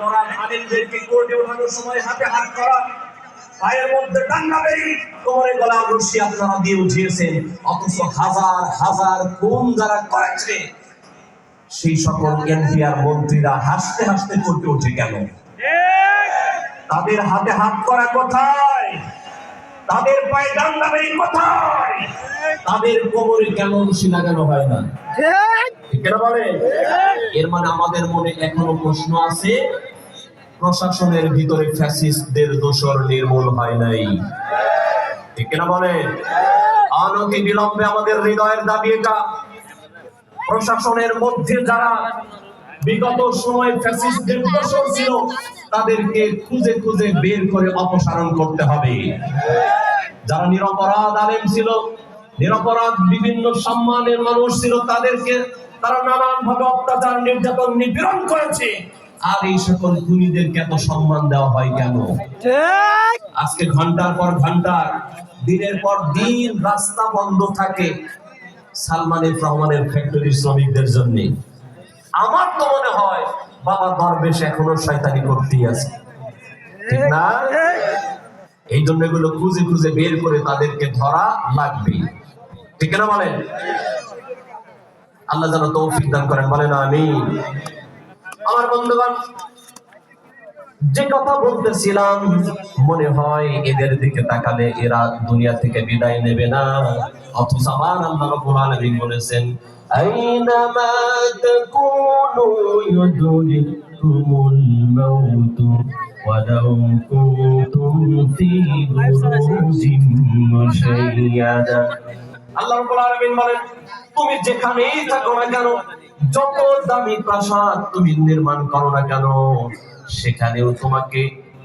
করা, আলেমদেরকে কোর্টে ওঠানোর সময় হাতে হাত করা, পায়ের মধ্যে ডান্ডা বেরি, কোমরে গলার রশি আপনারা দিয়ে উঠিয়েছেন, অথচ হাজার হাজার খুন যারা করেছে সেই সকল এমপি আর মন্ত্রীরা হাসতে হাসতে কোর্টে ওঠে কেন? তাদের হাতে হাত করা কোথায়? তাদের পায়ে ডান্ডা বেরি কোথায়? তাদের কোমরে কেন রশি লাগানো হয় না? ঠিক না বলে? এর মানে আমাদের মনে এখনো প্রশ্ন আছে, প্রশাসনের ভিতরে ফ্যাসিস্টদের দোসর নির্মূল হয় নাই। ঠিক না বলে? অনতি বিলম্বে আমাদের হৃদয়ের দাবি এটা, প্রশাসনের মধ্যে যারা বিগত সময় ফ্যাসিস্টদের দোসর ছিল তাদেরকে খুঁজে খুঁজে বের করে অপসারণ করতে হবে। যারা নিরপরাধ আলেম ছিল, নিরপরাধ বিভিন্ন সম্মানের মানুষ ছিল, তাদেরকে তারা নানান ভাবে অত্যাচার, নির্যাতন, নিপীড়ন করেছে। আর এই সকল খুনিদেরকে এত সম্মান দেওয়া হয় কেন? আজকে ঘন্টার পর ঘন্টা, দিনের পর দিন রাস্তা বন্ধ থাকে সালমান এফ রহমানের ফ্যাক্টরির শ্রমিকদের জন্য। আমার তো মনে হয় বাবা দরবেশ এখনো শয়তানি করতেই আছে, ঠিক না? এই জন্য এগুলো খুঁজে খুঁজে বের করে তাদেরকে ধরা লাগবে, ঠিক না বলেন? আল্লাহ যেন তৌফিক দান করেন, বলেন আমিন। আমার বন্ধুগণ, যে কথা বলতেছিলাম, মনে হয় এদের দিকে তাকালে এরা দুনিয়া থেকে বিদায় নেবে না, অথচ আমার আল্লাহ রাব্বুল আলামিন বলেছেন, আইনামা তাকুনু ইউদরিকুমুল মাউতু ওয়ালাউ কুনতুম ফী বুরুজিন মুশাইয়াদা। আল্লাহ রাব্বুল আলামিন বলেন, তুমি যেখানেই থাকো না কেন, যত দামি প্রাসাদ তুমি নির্মাণ করো না কেন, সেখানেও তোমাকে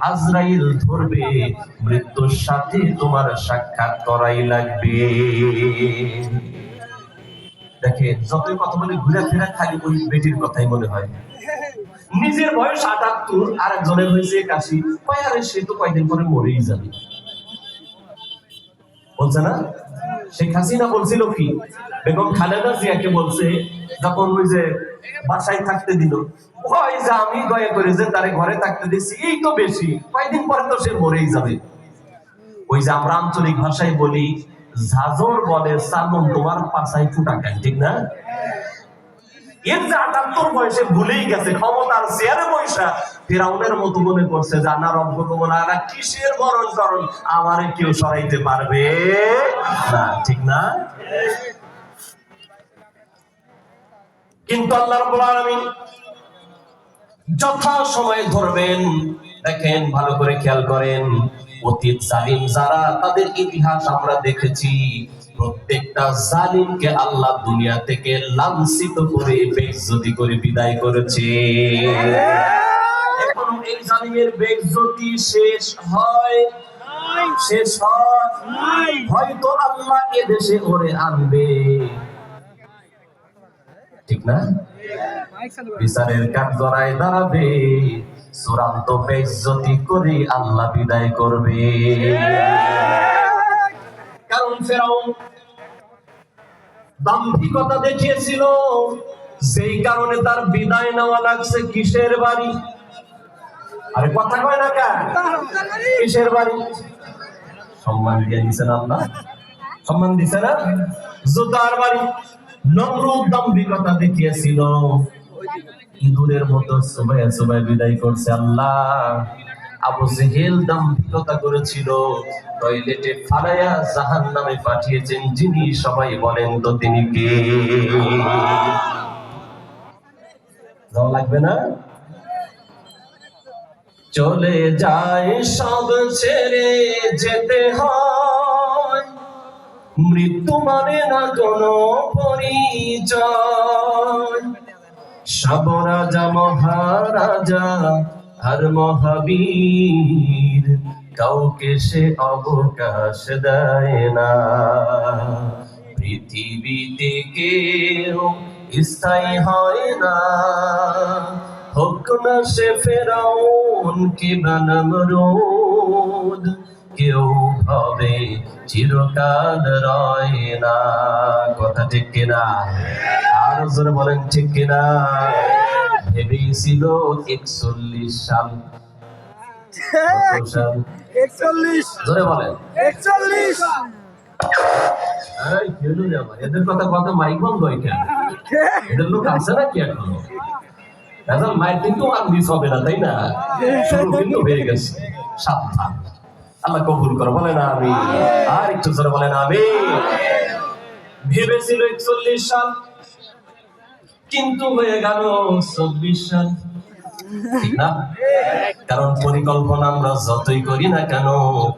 আজরাইল ধরবে, মৃত্যুর সাথে তোমার সাক্ষাৎ করাই লাগবে। দেখে যতই কথা বলে ঘুরে ফিরে খালি ওই বেটির কথাই মনে হয়। নিজের বয়স ৭৮, আর একজনের হয়েছে ৮১, আরে সে তো কয়েকদিন পরে মরেই যাবে, বলছে না? শেখ হাসিনা বলছিল কি, বেগম খালেদা জিয়াকে বলছে, যখন ওই যে বাসায় থাকতে দিল, ওই যে আমি দয়া করে যে তারে ঘরে থাকতে দিচ্ছি, এই তো বেশি, কয়েকদিন পরে তো সে মরেই যাবে। ওই যে আমরা আঞ্চলিক ভাষায় বলি, ঝাঁঝর বলে সালন তোমার পাছায় ফুটা কেন, ঠিক না? এর যে ৭৮ বয়সে ভুলেই গেছে, ক্ষমতার চেয়ারে বৈশা ফিরাউনের মতো মনে করছে জানা রব্বুকুম আলা, কিসের মরণ করণ আমারে কেউ সরাইতে পারবে না, ঠিক না? কিন্তু আল্লাহ রাব্বুল আলামিন যথা সময় ধরবেন। দেখেন, ভালো করে খেয়াল করেন, অতীত জালিম যারা, তাদের ইতিহাস আমরা দেখেছি, প্রত্যেকটা জালিমকে আল্লাহ দুনিয়া থেকে লাঞ্ছিত করে বেইজ্জতি করে বিদায় করেছে। এখন এই জালিমের বেইজ্জতি শেষ হয়? শেষ হয়? হয়তো আল্লাহ এদেশে ওরে আনবে, ঠিক না? বিচারের কাঠগড়ায় দাঁড়াবে, চূড়ান্ত বেইজ্জতি করে আল্লাহ বিদায় করবে। কারণ ফেরাউন দাম্ভিকতা দেখিয়েছিল, সেই কারণে তার বিদায় নেওয়া লাগছে কিসের বাড়ি? আরে কথা কয় না কেন? কিসের বাড়ি? সম্মান দিয়ে দিচ্ছেন আল্লাহ, সম্মান দিছে না? জুতার বাড়ি। নমরুদ দাম্ভিকতা দেখিয়েছিল, ইঁদুরের মতো সবাই সবাই বিদায় করছে আল্লাহ। আবু জেহেল দাম্ভিকতা করেছিল, টয়লেটে ফালাইয়া জাহান্নামে পাঠিয়েছেন যিনি, সবাই বলেন তো তিনি কে? যাওয়া লাগবে না? চলে যায় সব ছেড়ে যেতে হয়, মৃত্যু মানে না কোনো পরিচয়। সব রাজা মহারাজা আর মহাবীর, কাউকে সে অবকাশ দেয় না। পৃথিবীতে কেউ স্থায়ী হয় না, হোক না সে ফেরাউন কিংবা নমরুদ, কেউ ভাবে চিরকাল রয় না। কথা ঠিক কিনা? আর জোরে বলেন ঠিক কিনা? ভেবেছিল 41 সাল। কত সাল? 41। জোরে বলেন। 41। এই কেউ রে আমার, এদের কথা মাইক বন্ধ হয় কেন? এদের লোক আছে নাকি এখনো? এখন মাইক কিন্তু আর মিস হবে না, তাই না? শুরু কিন্তু হয়ে গেছে। সাবধান, আল্লাহ কবুল করে, বলে না আমি। আর একটু জোরে বলেন আমি। ভেবেছিল 41 সাল, কিন্তু হয়ে গেল 24 সাল। ঠিক না? কারণ পরিকল্পনা আমরা যতই করি না কেন,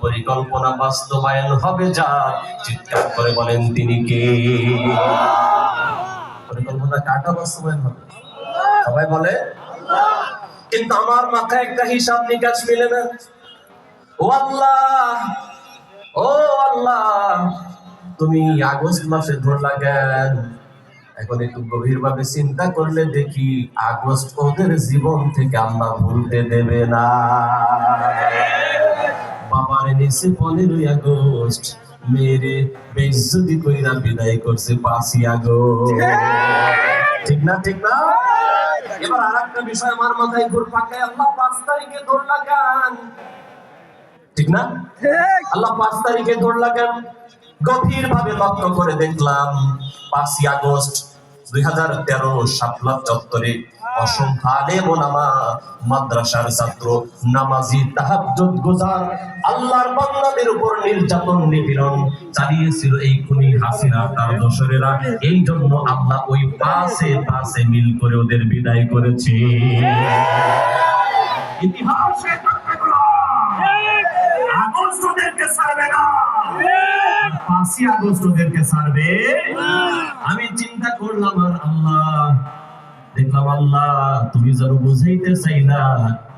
পরিকল্পনা বাস্তবায়ন হবে যার, চিৎকার করে বলেন তিনি কে? পরিকল্পনা কাটা বাস্তবায়ন হবে? সবাই বলে। কিন্তু আমার মাথায় একটা হিসাব নিকাশ মিলে না। ও আল্লাহ, ও আল্লাহ, তুমি আগস্ট মাসে ধরলা কেন? এখন একটু গভীর ভাবে চিন্তা করলে দেখি আগস্ট ওদের জীবন থেকে আল্লাহ ভুলতে দেবে না। বাবার নিচে 15ই আগস্ট, মেরে বেইজ্জতি কইরা বিদায় করছে 5ই আগস্ট। ঠিক না? ঠিক না? এবার আরেকটা বিষয় আমার মাথায় ঘুরপাক খায়, আল্লাহ 5 তারিখে ধরলা কেন? ঠিক না? আল্লাহ 5 তারিখে ধরলা কেন? গভীর ভাবে লক্ষ্য করে দেখলাম 5ই আগস্ট 2013 শাপলা চত্বরে অসংখ্য আলেম ওলামা, মাদ্রাসার ছাত্র, নামাজি, তাহাজ্জুদ গুজার আল্লাহর বান্দাদের উপর নির্যাতন নিপীড়ন চালিয়েছিল এই খুনি হাসিনা তার দোসরেরা। এই জন্য আল্লাহ ওই পাশে মিল করে ওদের বিদায় করেছে। ইতিহাসে আগস্ট ওদেরকে ছাড়বে না, 5ই আগস্ট ওদেরকে ছাড়বে। আমি চিন্তা করলাম, আর আল্লাহ দেখলাম, আল্লাহ তুমি যেন বুঝাইতে চাইলা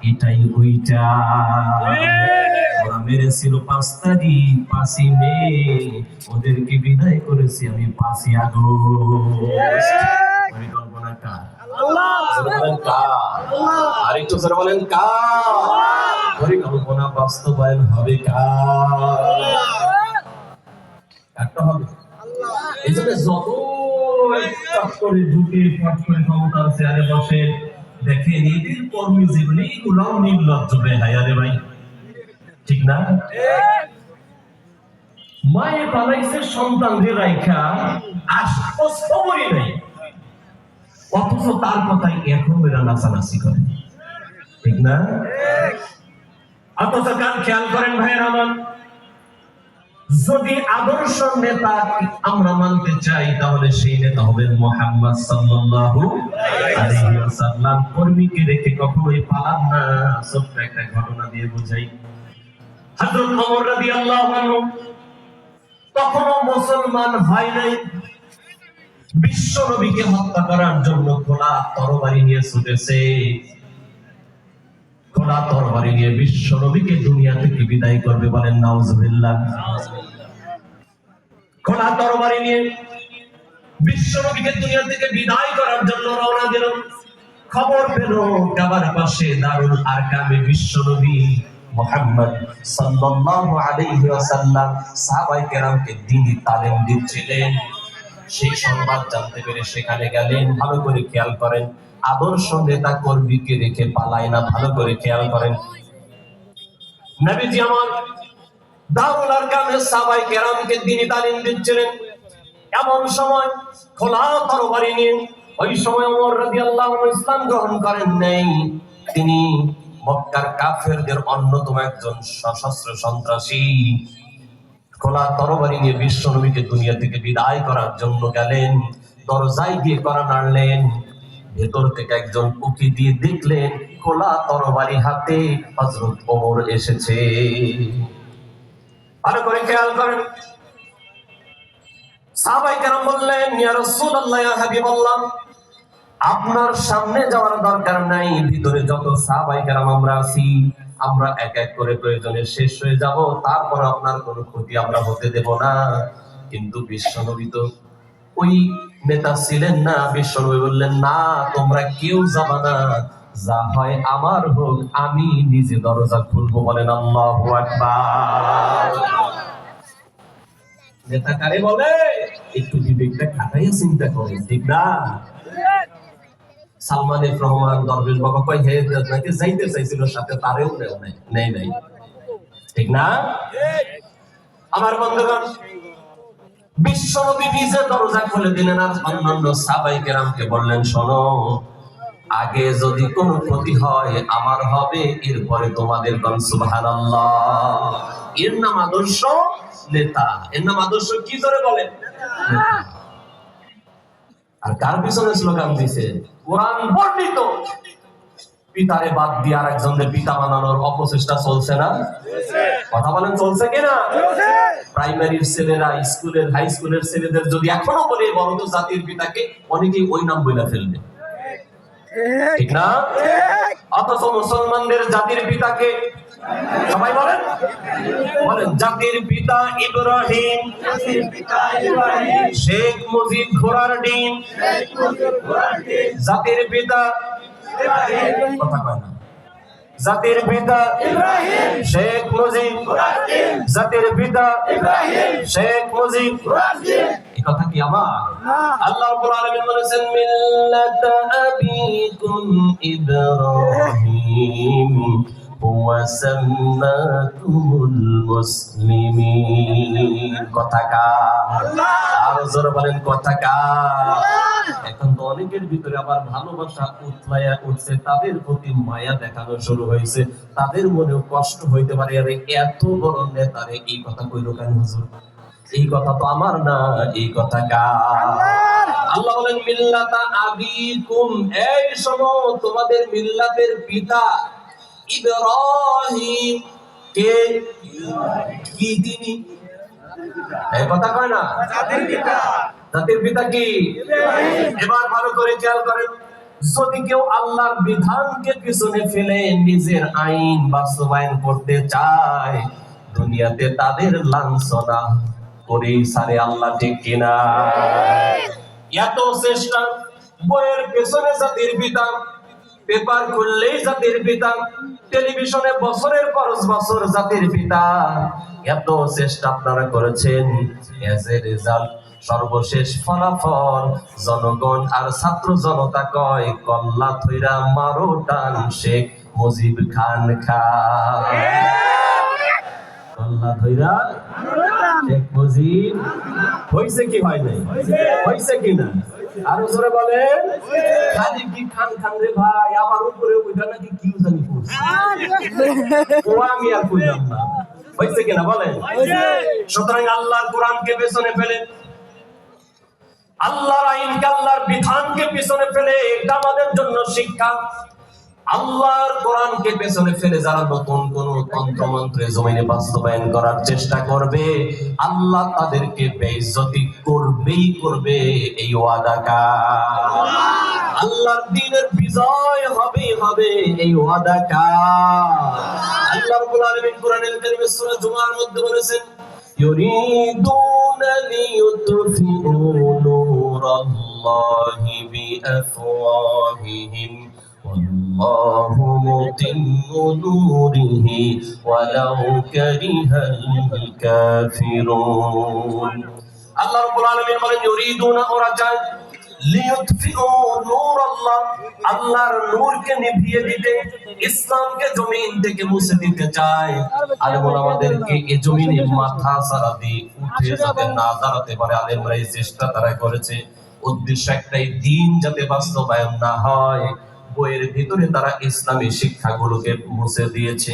এটাই ওইটা। ওরা মেরেছিল 5 তারিখ, 5ই মে, ওদেরকে বিদায় করেছি আমি 5ই আগস্ট। পরিকল্পনা কার? বলেন কার? আর একটু জোরে বলেন কার? পরিকল্পনা বাস্তবায়ন হবে কার? কারটা হবে? এই জন্য যত চট করে ঢুকে ফট করে ক্ষমতার চেয়ারে বসে, দেখেন এদের কর্মী জীবনে এইগুলাও নির্লজ্জ বেহায়া রে ভাই। ঠিক না? মায়ে পালাইছে সন্তানদের রাইখা, আশপাশ খবরই নাই, অথচ তার কথাই এখন এরা নাচানাচি করে। ঠিক না? অথচ গান খেয়াল করেন ভাইয়ের আমার, যদি আদর্শ নেতা আমরা মানতে চাই তাহলে সেই নেতা হবেন মুহাম্মদ সাল্লাল্লাহু আলাইহি ওয়াসাল্লাম। কর্মীকে রেখে কখনোই পালান না। ছোট্ট একটা ঘটনা দিয়ে বুঝাই। হযরত ওমর রাদিয়াল্লাহু আনহু তখনও মুসলমান হয় নাই, বিশ্ব নবীকে হত্যা করার জন্য খোলা তরবারি নিয়ে ছুটেছে। খোলা তরবারি নিয়ে বিশ্ব নবীকে দুনিয়া থেকে বিদায় করবে, বলেন নাউজুবিল্লাহ। খোলা তরবারি নিয়ে বিশ্ব নবীকে দুনিয়া থেকে বিদায় করার জন্য রওনা দিল। খবর পেল কাবার পাশে দারুল আরকামে বিশ্ব নবী মুহাম্মদ সাল্লাল্লাহু আলাইহি ওয়াসাল্লাম সাহাবায়ে কেরামকে দ্বীনি তালিম দিচ্ছিলেন। সেই সংবাদ জানতে পেরে সেখানে গেলেন। ভালো করে খেয়াল করেন, আদর্শ নেতা কর্মীকে রেখে পালায় না। ভালো করে খেয়াল করেন, নবীজি আমার দারুল আরকামে সাহাবায়ে কেরামকে দ্বীনি তালিম দিচ্ছিলেন। এমন সময় খোলা তরবারি নিয়ে, ওই সময় ওমর রাদিয়াল্লাহু আনহু ইসলাম গ্রহণ করেন নাই। তিনি মক্কার কাফেরদের অন্যতম একজন সশস্ত্র সন্ত্রাসী। খোলা তরবারি নিয়ে বিশ্ব নবীকে দুনিয়া থেকে বিদায় করার জন্য গেলেন। দরজায় গিয়ে কড়া নাড়লেন। ভেতর থেকে একজন উকি দিয়ে দেখলেন খোলা তরবারি হাতে হযরত ওমর এসেছে। ভালো করে খেয়াল করেন, সাহাবায়ে কেরাম বললেন, ইয়া রাসূলুল্লাহ, ইয়া হাবিবাল্লাহ, আপনার সামনে যাওয়ার দরকার নাই। ভিতরে যত সাহাবায়ে কেরাম আমরা আছি, আমরা এক এক করে প্রয়োজনে শেষ হয়ে যাব, তারপর আপনার কোনো ক্ষতি আমরা হতে দেব না। কিন্তু বিশ্বনবী তো ওই নেতা ছিলেন না। বিশ্বনবী বললেন, না, তোমরা কেউ যাবা না, যা হয় আমার হোক, আমি নিজে দরজা খুলবো। বলেন আল্লাহু আকবার। নেতা কারে বলে? একটু বিবেকটা খাটাইয়া চিন্তা করেন। ঠিক না? সালমান এফ রহমান দরবেশ বাবা কয় হে নাকি যাইতে চাইছিল সাথে, তারেও নেই নাই, ঠিক না? আমার বন্ধুগণ, বিশ্বনবী নিজে দরজা খুলে দিলেন আর অন্যান্য সাহাবায়ে কেরামকে বললেন, শোনো, আগে যদি কোনো ক্ষতি হয় আমার হবে, এরপরে তোমাদের কোন সুবহানাল্লাহ। এর নাম আদর্শ নেতা, এর নাম আদর্শ কি করে বলেন? আর কার পিছনে স্লোগান দিছে? কোরআন বর্ণিত পিতারে বাদ দিয়ে আরেকজনের পিতা বানানোর অপচেষ্টা চলছে না? কথা বলেন, চলছে কিনা? প্রাইমারির ছেলেরা স্কুলের, হাই স্কুলের ছেলেদের যদি এখনো বলে বড় তো জাতির পিতাকে, অনেকেই ওই নাম বলে ফেলবে, ঠিক না? অথচ মুসলমানদের জাতির পিতাকে সবাই বলেন, জাতির পিতা ইব্রাহিম, শেখ মুজিব ঘোড়ার ডিম, জাতির পিতা কথা কয় না, জাতির পিতা ইব্রাহিম, শেখ মুজিব ঘোড়ার ডিম, জাতির পিতা ইব্রাহিম, শেখ মুজিব ঘোড়ার ডিম। এই কথা কি আমার? আল্লাহ রাব্বুল আলামিন বলেছেন, মিল্লাত আবিকুম ইব্রাহিম ওয়া সাম্মাকুমুল মুসলিমিন। কথা কার? আর জোরে বলেন, কথা কার? এখন তো অনেকের ভিতরে আবার ভালোবাসা উতলায়া উঠছে, তাদের প্রতি মায়া দেখানো শুরু হয়েছে, তাদের মনেও কষ্ট হইতে পারে, আরে এত বড় নেতারে এই কথা কইলো কেন হুজুর? এই কথা তো আমার না, এই কথা কার? আল্লাহ বলেন, মিল্লাতা আবিকুম, এই শোনো, তোমাদের মিল্লাতের পিতা ইব্রাহিম কে? কি তিনি? এই কথা কয় না, জাতির পিতা। জাতির পিতা কি? ইব্রাহিম। এবার ভালো করে খেয়াল করেন, যদি কেউ আল্লাহর বিধানকে পিছনে ফেলে নিজের আইন বাস্তবায়ন করতে চায়, দুনিয়াতে তাদের লাঞ্ছনা করেই সারে আল্লাহ, ঠিক কিনা? এত চেষ্টা, বইয়ের পেছনে জাতির পিতা, পেপার খুললেই জাতির পিতা, টেলিভিশনে বছরের পর বছর জাতির পিতা, এত চেষ্টা আপনারা করেছেন, এজ এ রেজাল্ট সর্বশেষ ফলাফল জনগণ আর ছাত্র জনতা কয়, কল্লা থইরা মারো টান শেখ মুজিব খান খান। কল্লা ধইরা শেখ মুজিব হইছে কি হয় নাই? হইছে কি না? আরো জোরে বলেন, খালি কি খান খান রে ভাই, আমার উপরে ওইটা নাকি কি জানি করছে, ও আমি আর কইলাম না। হইছে কিনা বলেন? সুতরাং আল্লাহর কোরআনকে পেছনে ফেলে, আল্লাহর আইনকে, আল্লাহর বিধানকে পিছনে ফেলে, এটা আমাদের জন্য শিক্ষা। আল্লাহর কোরআনকে পেছনে ফেলে যারা নতুন কোন তন্ত্রমন্ত্রে জমিনে বাস্তবায়ন করার চেষ্টা করবে, আল্লাহ তাদেরকে বেইজ্জতি করবেই করবে, এই ওয়াদা কার? আল্লাহর দ্বীনের বিজয় হবেই হবে, এই ওয়াদা কার? আল্লাহ রাব্বুল আলামিন কোরআনুল কারীমে সূরা জুমার মধ্যে বলেছেন, ইউরিদুনা লিইউতফিউ নূরাল্লাহি বিআফওয়াহিহিম ওয়াল্লাহু মুতিম্মু নূরিহি ওয়ালাউ কারিহাল কাফিরুন। আল্লাহ রাব্বুল আলামিন বলেন, ইউরিদুনা, ওরা চায়, লিইউতফিউ নূরাল্লাহ, আল্লাহর নূরকে নিভিয়ে দিতে, ইসলামকে জমিন থেকে মুছে দিতে চায়। আলেম ওলামাদেরকে এই জমিনে মাথা ছাড়া দিয়ে উঠে যাতে না দাঁড়াতে পারে, আলেমরা এই চেষ্টা তারা করেছে। উদ্দেশ্য একটাই, দিন যাতে বাস্তবায়ন না হয়, বইয়ের ভিতরে তারা ইসলামী শিক্ষাগুলোকে মুছে দিয়েছে।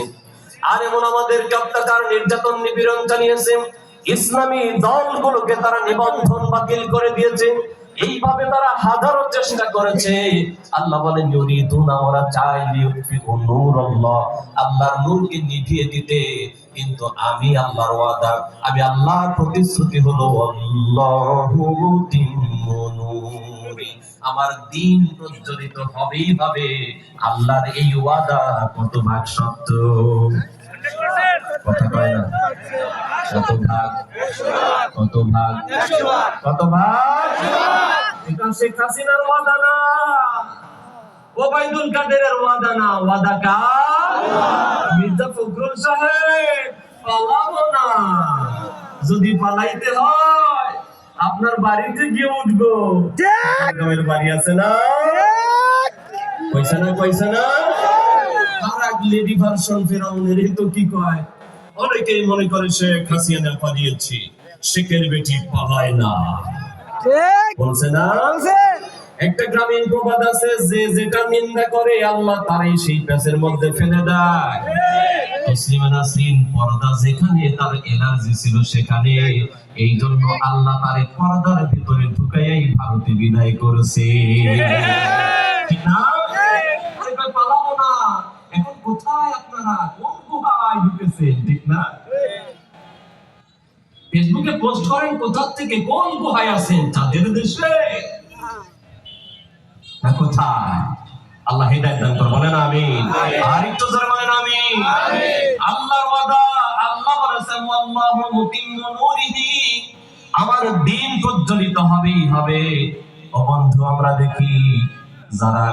আলেম ওলামাদেরকে অত্যাচার, নির্যাতন, নিপীড়ন জানিয়েছে, ইসলামী দলগুলোকে তারা নিবন্ধন বাতিল করে দিয়েছে। এইভাবে তারা হাজারো চেষ্টা করেছে। আল্লাহ বলেন, ইউরিদুনা, ওরা চায়, লিইউতফিউ নূরাল্লাহ, আল্লাহর নূরকে নিভিয়ে দিতে, কিন্তু আমি আল্লাহর ওয়াদা, আমি আল্লাহর প্রতিশ্রুতি হলো, আল্লাহু মুতিম্মু নূরি, আমার দ্বীন প্রজ্বলিত হবেই হবে। আল্লাহর এই ওয়াদা কত ভাগ সত্য, কথা কয় না, কত ভাগ, কত ভাগ, কত ভাগ? এটা শেখ হাসিনার ওয়াদা না, ওবায়দুল কাদেরের ওয়াদা না, ওয়াদা কার? মির্জা ফখরুল সাহেব, পালাবো না। যদি পালাইতে হয় আপনার বাড়িতে গিয়ে উঠবো। গ্রামের বাড়ি আছে না, কইছে না কইছে না। আর এক লেডি ভার্সন ফেরাউনের তো কি কয়, অনেকেই মনে করে শেখ হাসিনা পালিয়েছি, শেখের বেটি পালায় না, বলছে না। একটা গ্রামীণ প্রবাদ আছে, যে যেটা নিন্দা করে আল্লাহ তারই সেই প্যাচের মধ্যে ফেলে দেয়। তসলিমা নাসরিন পর্দা যেখানে তার এলার্জি ছিল সেখানে, এই জন্য আল্লাহ তার পর্দার ভিতরে ঢুকাইয়াই ভারতে বিদায় করেছে, ঠিক না? পালাবো না, এখন কোথায় আপনারা, কোন গুহায় ঢুকেছেন, ঠিক না? ফেসবুকে পোস্ট করেন কোথা থেকে, কোন গুহায় আছেন, তাদের দেশে না কোথায়? আল্লাহ হিদায়াত দান করুন, বলেন আমিন। আর একটু জোরে বলেন আমিন। আল্লাহর ওয়াদা, আল্লাহ বলেছেন আল্লাহু মুতিম্মু নূরিহি, আমার দ্বীন প্রজ্বলিত হবেই হবে। ও বন্ধু, আমরা দেখি যারা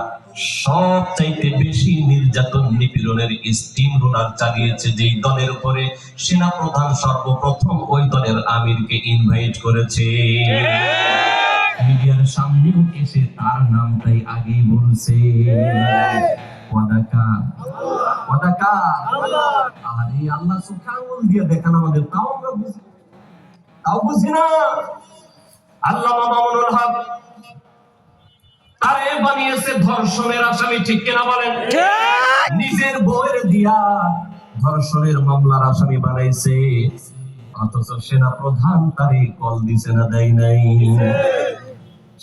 সবচাইতে বেশি নির্যাতন নিপীড়নের স্টিম রোলার চালিয়েছে যেই দলের উপরে, সেনা প্রধান সর্বপ্রথম ওই দলের আমিরকে ইনভাইট করেছে। মিডিয়ার সামনেও এসে তার নামটাই আগেই বলছে, ওয়াদাকা ওয়াদাকা। আরে আল্লাহ সুবহানাহু দিয়ে দেখান আমাদের, তাও আমরা বুঝি না। আল্লামা মামুনুল হক তারে বানিয়েছে ধর্ষণের আসামি, ঠিক কিনা বলেন? নিজের বউয়ের দিয়া ধর্ষণের মামলার আসামি বানাইছে, অথচ সেনা প্রধান তারে কল দিছে না, দেয় নাই।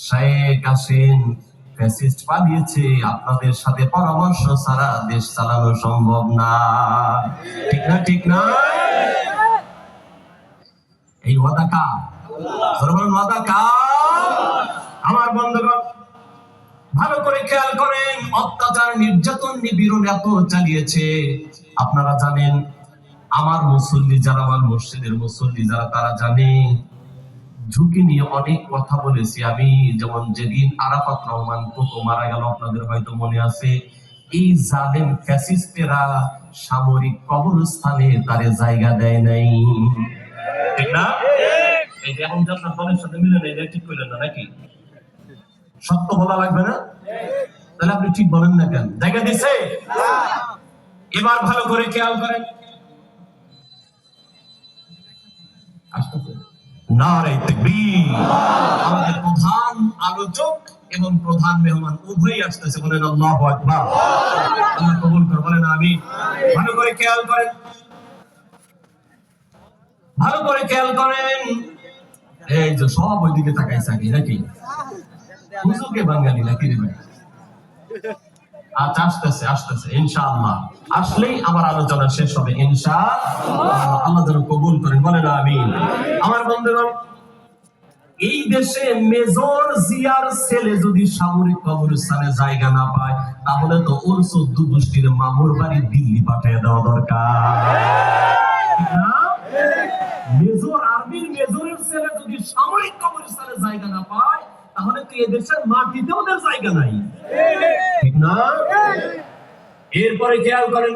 শেখ আসেন, ফ্যাসিস্ট পালিয়েছে, আপনাদের সাথে পরামর্শ ছাড়া দেশ চালানো সম্ভব না, ঠিক না? ঠিক না? এই ওয়াদা কার? ওয়াদা কার? আমার বন্ধুগণ, ভালো করে খেয়াল করেন, অত্যাচার নির্যাতন নিপীড়ন এত চালিয়েছে। আপনারা জানেন, আমার মুসল্লি যারা, আমার মসজিদের মুসল্লি যারা, তারা জানে ঝুঁকি নিয়ে অনেক কথা বলেছি আমি। যেমন যেদিন আরাফাত রহমান কোকো মারা গেল, আপনাদের হয়তো মনে আছে, এই জালেম ফ্যাসিস্টেরা সামরিক কবরস্থানে তারে জায়গা দেয় নাই, ঠিক না? এই যে এখন যে আপনার দলের সাথে মিলে নেই, ঠিক করলেন না নাকি? সত্য বলা লাগবে না? তাহলে আপনি ঠিক বলেন না কেন? জায়গা দিছে? এবার ভালো করে খেয়াল করেন, নারে তাকবীর। আমাদের প্রধান আলোচক এবং প্রধান মেহমান উভয়ই আসতেছে, বলেন আল্লাহু আকবার। আল্লাহ কবুল করে, বলেন আমিন। ভালো করে খেয়াল করেন, ভালো করে খেয়াল করেন। এই যে সব ওইদিকে তাকাইছে আগে নাকি? হুজুরকে বাঙালি নাকি রে ভাই? আচ্ছা, আসতেছে ইনশাআল্লাহ। আসলেই আমার আলোচনা শেষ হবে ইনশাআল্লাহ। আল্লাহ যেন কবুল করেন, বলেন আমিন। আমার বন্ধুগণ, এই দেশে মেজর জিয়ার ছেলে যদি সামরিক কবরস্থানে জায়গা না পায়, তাহলে তো ওর 14 গোষ্ঠীর মামুর বাড়ি দিল্লি পাঠিয়ে দেওয়া দরকার, মেজর আর্মির মেজরের ছেলে যদি সামরিক কবরস্থানে জায়গা না পায়, তাহলে তো এদেশের মাটিতে ওদের জায়গা নাই, ঠিক না? এরপরে খেয়াল করেন,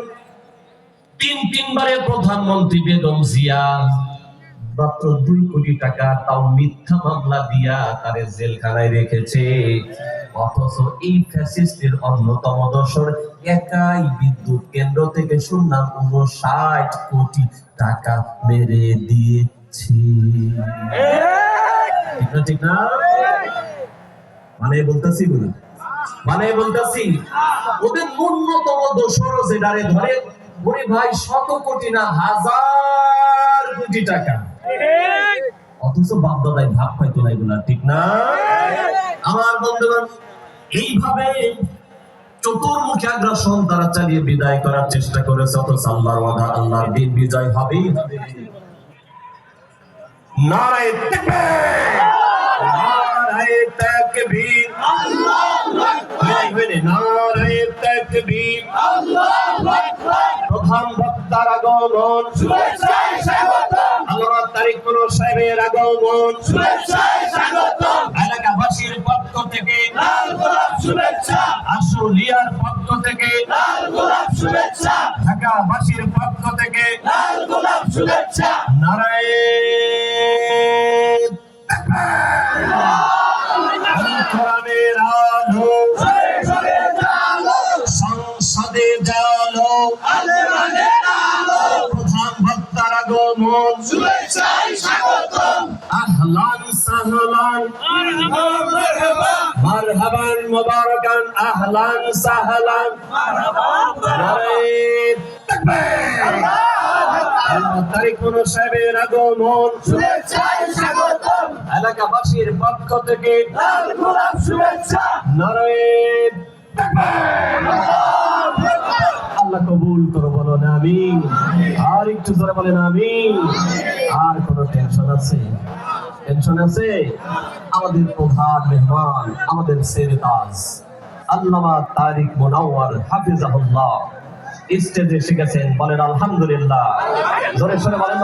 তিনবারের প্রধানমন্ত্রী বেগম জিয়া মাত্র 2 কোটি টাকা, তাও মিথ্যা মামলা দিয়া তারে জেলখানায় রেখেছে। অথচ এই ফ্যাসিস্টের অন্যতম দোসর একাই বিদ্যুৎ কেন্দ্র থেকে শুনলাম 59 কোটি টাকা মেরে দিয়েছে, ঠিক না? মানে বলতেছি ওদের ন্যূনতম দোসর যেটারে ধরে, ওরে ভাই 100 কোটি না 1000 কোটি টাকা, অথচ বাপ দাদাই ভাগ পাইতো না এগুলা, ঠিক না? আমার বন্ধুগণ, এইভাবে চতুর্মুখী আগ্রাসন তারা চালিয়ে বিদায় করার চেষ্টা করেছে, অথচ আল্লাহর ওয়াদা, আল্লাহর দিন বিজয় হবেই হবে। নারায়ে তাকবীর, নারায়ে তাকবীর, আল্লাহু আকবার, নারায়ে তাকবীর, আল্লাহু আকবার। প্রধান বক্তার আগমন, শুভেচ্ছায় স্বাগতম। আল্লামা তারিক মনোয়ার সাহেবের আগমন, শুভেচ্ছায় স্বাগতম। এলাকাবাসীর পক্ষ থেকে লাল গোলাপ শুভেচ্ছা, আশুলিয়ার পক্ষ থেকে লাল গোলাপ শুভেচ্ছা, ঢাকাবাসীর পক্ষ থেকে লাল গোলাপ শুভেচ্ছা। নারায়ে তাকবীর। প্রধান বক্তার আগমন, শুভেচ্ছায় স্বাগতম। আহলান সাহলান মারহাবান মুবারাকান, আহলান সাহলান, নারে তাকবীর। তারিক মনোয়ার সাহেবের আগমন, শুভেচ্ছায় স্বাগতম। এলাকাবাসীর পক্ষ থেকে লাল গোলাপ শুভেচ্ছা। নারে তাকবীর। আল্লাহ কবুল করো, বলো না আমিন। আর একটু জোরে বলেন আমিন। আর কোন টেনশন আছে? টেনশন আছে? আমাদের প্রধান মেহমান, আমাদের সেরেতাজ আল্লামা তারিক মুনাওয়ার হাফিজাহুল্লাহ স্টেজে এসে গেছেন। বলেন আলহামদুলিল্লাহ। জোরে সোরে বলেন।